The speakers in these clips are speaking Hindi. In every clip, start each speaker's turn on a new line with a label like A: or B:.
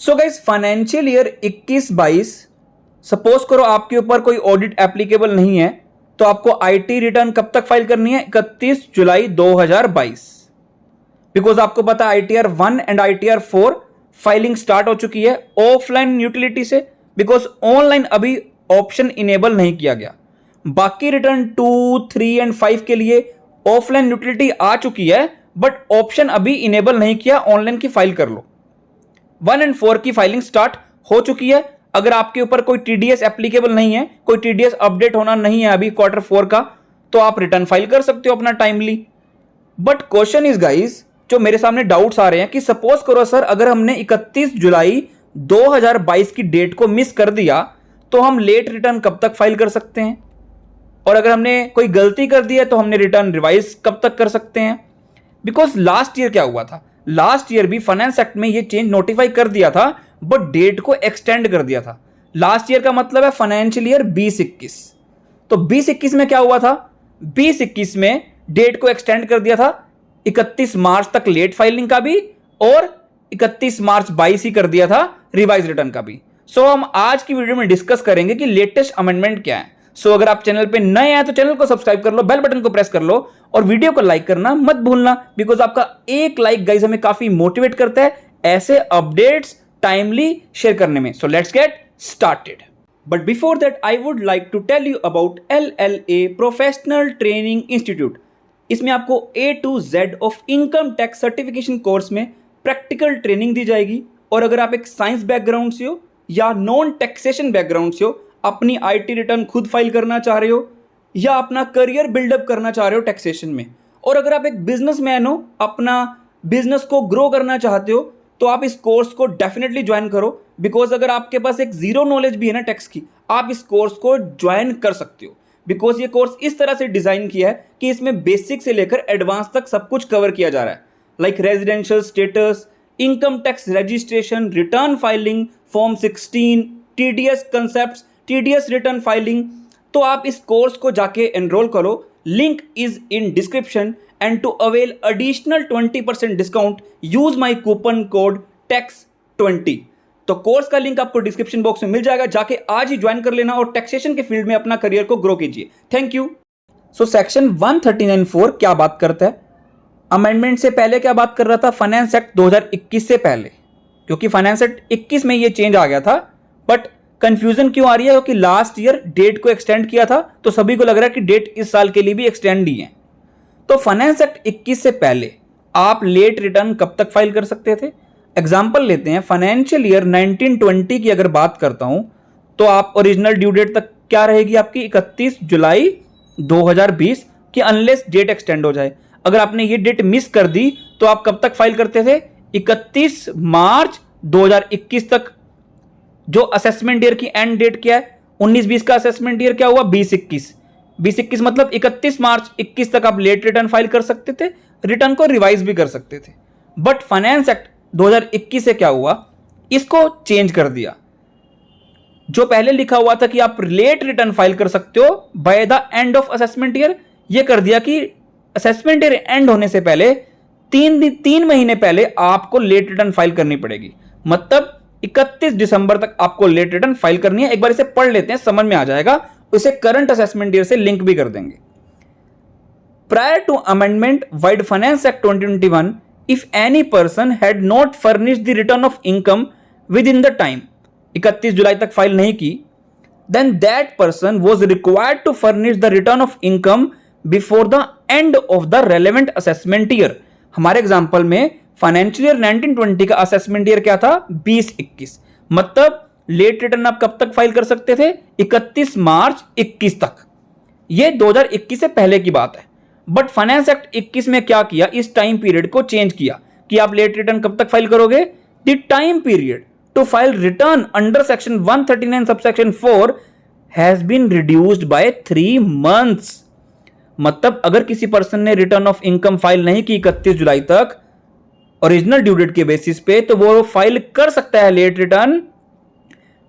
A: So guys, financial year 21-22 suppose करो आपके ऊपर कोई ऑडिट एप्लीकेबल नहीं है, तो आपको आईटी रिटर्न कब तक फाइल करनी है? 31 जुलाई 2022। बिकॉज आपको पता है ITR 1 and ITR 4 filing start हो चुकी है ऑफलाइन यूटिलिटी से, बिकॉज ऑनलाइन अभी ऑप्शन इनेबल नहीं किया गया। बाकी रिटर्न 2, 3 एंड 5 के लिए ऑफलाइन यूटिलिटी आ चुकी है, बट ऑप्शन अभी इनेबल नहीं किया, ऑनलाइन की फाइल कर लो। 1 एंड 4 की फाइलिंग स्टार्ट हो चुकी है। अगर आपके ऊपर कोई TDS एप्लीकेबल नहीं है, कोई TDS अपडेट होना नहीं है अभी Q4 का, तो आप रिटर्न फाइल कर सकते हो अपना timely. But question is guys, जो मेरे सामने डाउट्स आ रहे हैं कि सपोज करो सर, अगर हमने 31 जुलाई 2022 की डेट को मिस कर दिया, तो हम लेट रिटर्न कब तक फाइल कर सकते हैं? और अगर हमने कोई गलती कर दी है तो हमने रिटर्न रिवाइज कब तक कर सकते हैं? बिकॉज लास्ट ईयर क्या हुआ था, लास्ट ईयर भी फाइनेंस एक्ट में ये चेंज नोटिफाई कर दिया था, बट डेट को एक्सटेंड कर दिया था। लास्ट ईयर का मतलब है फाइनेंशियल ईयर 20-21। तो 20-21 में क्या हुआ था? 20-21 में डेट को एक्सटेंड कर दिया था 31 मार्च तक लेट फाइलिंग का भी, और 31 मार्च 22 ही कर दिया था रिवाइज रिटर्न का भी। सो हम आज की वीडियो में डिस्कस करेंगे कि लेटेस्ट अमेंडमेंट क्या है। सो अगर आप चैनल पे नए हैं तो चैनल को सब्सक्राइब कर लो, बेल बटन को प्रेस कर लो और वीडियो को लाइक करना मत भूलना, बिकॉज आपका एक लाइक गाइस हमें काफी मोटिवेट करता है ऐसे अपडेट्स टाइमली शेयर करने में। So let's get started. But before that I would like to tell you about LLA professional training institute. इसमें आपको A to Z of income tax certification course में प्रैक्टिकल ट्रेनिंग दी जाएगी। और अगर आप एक साइंस बैकग्राउंड से हो या नॉन टैक्सेशन बैकग्राउंड से हो, अपनी IT रिटर्न खुद फाइल करना चाह रहे हो या अपना करियर बिल्डअप करना चाह रहे हो टैक्सेशन में, और अगर आप एक बिजनेसमैन हो, अपना बिजनेस को ग्रो करना चाहते हो, तो आप इस कोर्स को डेफिनेटली ज्वाइन करो। बिकॉज अगर आपके पास एक जीरो नॉलेज भी है ना टैक्स की, आप इस कोर्स को ज्वाइन कर सकते हो। बिकॉज ये कोर्स इस तरह से डिजाइन किया है कि इसमें बेसिक से लेकर एडवांस तक सब कुछ कवर किया जा रहा है, like residential status, income tax registration, return filing, form 16, TDS concept, TDS return filing. तो आप इस कोर्स को जाके एनरोल करो, link is in description. And to avail additional 20% discount use my coupon code TAX20। तो कोर्स का लिंक आपको डिस्क्रिप्शन बॉक्स में मिल जाएगा, जाके आज ही ज्वाइन कर लेना और टैक्सेशन के फील्ड में अपना करियर को ग्रो कीजिए। Thank you. सो सेक्शन 139(4) क्या बात करता है? अमेंडमेंट से पहले क्या बात कर रहा था? फाइनेंस एक्ट 2021 से पहले, क्योंकि फाइनेंस एक्ट 21 में ये चेंज आ गया था। बट कंफ्यूजन क्यों आ रही है? क्योंकि लास्ट ईयर डेट को एक्सटेंड किया था, तो सभी को लग रहा है कि डेट इस साल के लिए भी एक्सटेंड ही है। तो फाइनेंस एक्ट 21 से पहले आप लेट रिटर्न कब तक फाइल कर सकते थे? एग्जाम्पल लेते हैं, फाइनेंशियल ईयर 19-20 की अगर बात करता हूं, तो आप ओरिजिनल ड्यू डेट तक क्या रहेगी आपकी? 31 जुलाई 2020 की, अनलेस डेट एक्सटेंड हो जाए। अगर आपने ये डेट मिस कर दी तो आप कब तक फाइल करते थे? 31 मार्च 2021 तक। जो असेसमेंट ईयर की एंड डेट क्या है? 19-20 का असेसमेंट ईयर क्या हुआ? 20-21। 20-21 मतलब 31 मार्च 21 तक आप लेट रिटर्न फाइल कर सकते थे, रिटर्न को रिवाइज भी कर सकते थे। बट फाइनेंस एक्ट 2021 से क्या हुआ? इसको चेंज कर दिया। जो पहले लिखा हुआ था कि आप लेट रिटर्न फाइल कर सकते हो by the end of assessment year, ये कर दिया कि असेसमेंट ईयर एंड होने से पहले 3 महीने पहले आपको लेट रिटर्न फाइल करनी पड़ेगी। मतलब 31 दिसंबर तक आपको लेट रिटर्न फाइल करनी है। एक बार इसे पढ़ लेते हैं, समझ में आ जाएगा। उसे करंट असेसमेंट ईयर से लिंक भी कर देंगे। Prior to amendment vide finance act 2021, if any person had not furnished the return of income within the time, 31 जुलाई तक फाइल नहीं की, then that person was required to furnish the return of income before the end of the relevant assessment year. हमारे एग्जांपल में फाइनेंशियल ईयर 19-20 का असेसमेंट ईयर क्या था? 20-21। मतलब लेट रिटर्न आप कब तक फाइल कर सकते थे? 31 मार्च 21 तक। यह 2021 से पहले की बात है। बट फाइनेंस एक्ट 21 में क्या किया? इस टाइम पीरियड को चेंज किया कि आप लेट रिटर्न कब तक फाइल करोगे? The time period to file return under section 139 subsection 4 has been reduced by 3 months। मतलब अगर किसी पर्सन ने रिटर्न ऑफ इनकम फाइल नहीं की 31 जुलाई तक ओरिजिनल ड्यू डेट के बेसिस पे, तो वो फाइल कर सकता है late return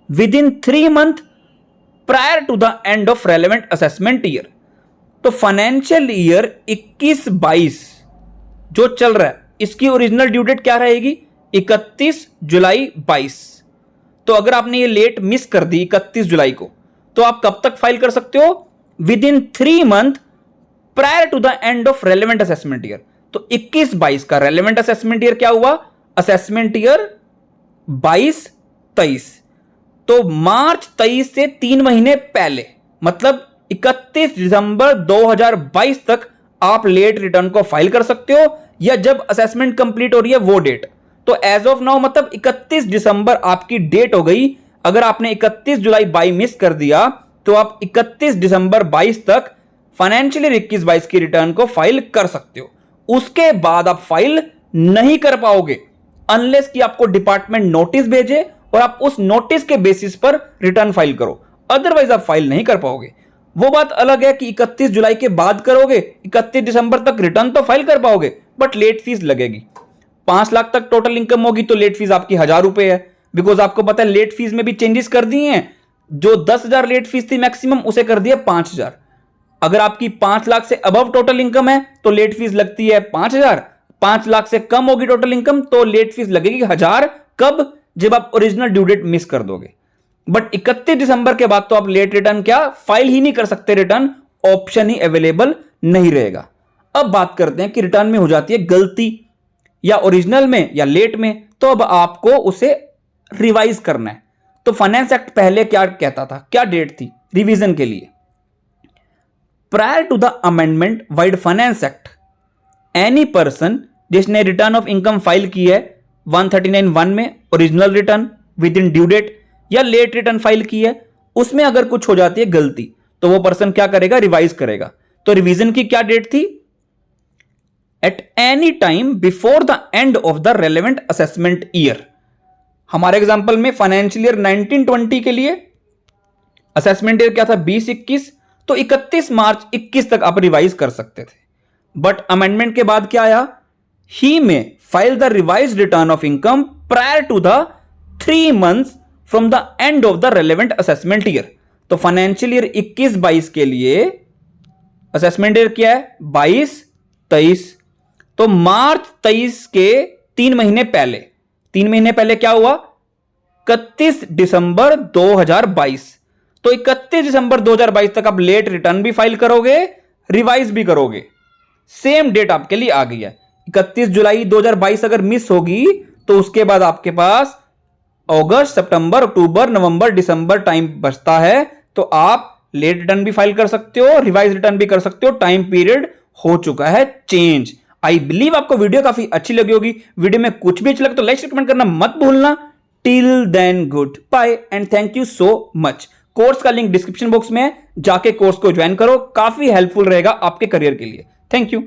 A: within 3 months prior to the end of relevant assessment year. तो फाइनेंशियल ईयर 21-22 जो चल रहा है, इसकी ओरिजिनल ड्यू डेट क्या रहेगी? 31 जुलाई 22। तो अगर आपने ये लेट मिस कर दी 31 जुलाई को, तो आप कब तक फाइल कर सकते हो? Within 3 month prior to the end of relevant assessment year. तो 21-22 का रेलेवेंट असेसमेंट ईयर क्या हुआ? Assessment year 22-23। तो मार्च 23 से 3 महीने पहले, मतलब 31 दिसंबर 2022 तक आप लेट रिटर्न को फाइल कर सकते हो, या जब असेसमेंट कंप्लीट हो रही है वो डेट। तो एज ऑफ नाउ मतलब 31 दिसंबर आपकी डेट हो गई। अगर आपने 31 जुलाई 22 मिस कर दिया तो आप 31 दिसंबर 22 तक फाइनेंशियल ईयर 21-22 की रिटर्न को फाइल कर सकते हो। उसके बाद आप फाइल नहीं कर पाओगे अनलेस कि आपको डिपार्टमेंट नोटिस भेजे और आप उस नोटिस के बेसिस पर रिटर्न फाइल करो, अदरवाइज आप फाइल नहीं कर पाओगे। वो बात अलग है कि 31 जुलाई के बाद करोगे, 31 दिसंबर तक रिटर्न तो फाइल कर पाओगे बट लेट फीस लगेगी। 5 लाख तक टोटल इनकम होगी तो लेट फीस आपकी 1000 रुपए है, बिकॉज आपको पता है लेट फीस में भी चेंजेस कर दिए हैं। जो 10,000 लेट फीस थी मैक्सिमम, उसे कर दिया 5,000। अगर आपकी 5 लाख से अबव टोटल इनकम है तो लेट फीस लगती है 5,000। 5 लाख से कम होगी टोटल इनकम तो लेट फीस लगेगी 1000। कब? जब आप ओरिजिनल ड्यू डेट मिस कर दोगे। बट 31 दिसंबर के बाद तो आप लेट रिटर्न क्या फाइल ही नहीं कर सकते, रिटर्न ऑप्शन ही अवेलेबल नहीं रहेगा। अब बात करते हैं कि रिटर्न में हो जाती है गलती, या ओरिजिनल में या लेट में, तो अब आपको उसे रिवाइज करना है। तो फाइनेंस एक्ट पहले क्या कहता था, क्या डेट थी रिवीजन के लिए? Prior to the amendment vide finance act, any person जिसने रिटर्न ऑफ इनकम फाइल की है 139(1) में original return within due date या लेट रिटर्न फाइल की है, उसमें अगर कुछ हो जाती है गलती तो वो पर्सन क्या करेगा? रिवाइज करेगा। तो रिवीजन की क्या डेट थी? At any time before the end of the relevant assessment year. हमारे एग्जांपल में फाइनेंशियल ईयर 19-20 के लिए असेसमेंट ईयर क्या था? 20-21। तो 31 मार्च 21 तक आप रिवाइज कर सकते थे। बट अमेंडमेंट के बाद क्या आया? He may file the revise return of income prior to the 3 months from the end of the relevant assessment year. तो फाइनेंशियल ईयर 21-22 के लिए असेसमेंट ईयर क्या है? 22-23। तो मार्च 23 के 3 महीने पहले, 3 महीने पहले क्या हुआ? 31 दिसंबर 2022। तो 31 दिसंबर 2022 तक आप लेट रिटर्न भी फाइल करोगे, रिवाइज भी करोगे। सेम डेट आपके लिए आ गई है। 31 जुलाई 2022 अगर मिस होगी तो उसके बाद आपके पास अगस्त, सितंबर, अक्टूबर, नवंबर, दिसंबर टाइम बचता है, तो आप लेट रिटर्न भी फाइल कर सकते हो, रिवाइज रिटर्न भी कर सकते हो। टाइम पीरियड हो चुका है चेंज। आई बिलीव आपको वीडियो काफी अच्छी लगी होगी। वीडियो में कुछ भी अच्छा लगे तो लाइक कमेंट करना मत भूलना। Till then good bye and thank you so much. Course का लिंक डिस्क्रिप्शन बॉक्स में है, जाके कोर्स को ज्वाइन करो, काफी हेल्पफुल रहेगा आपके करियर के लिए। Thank you.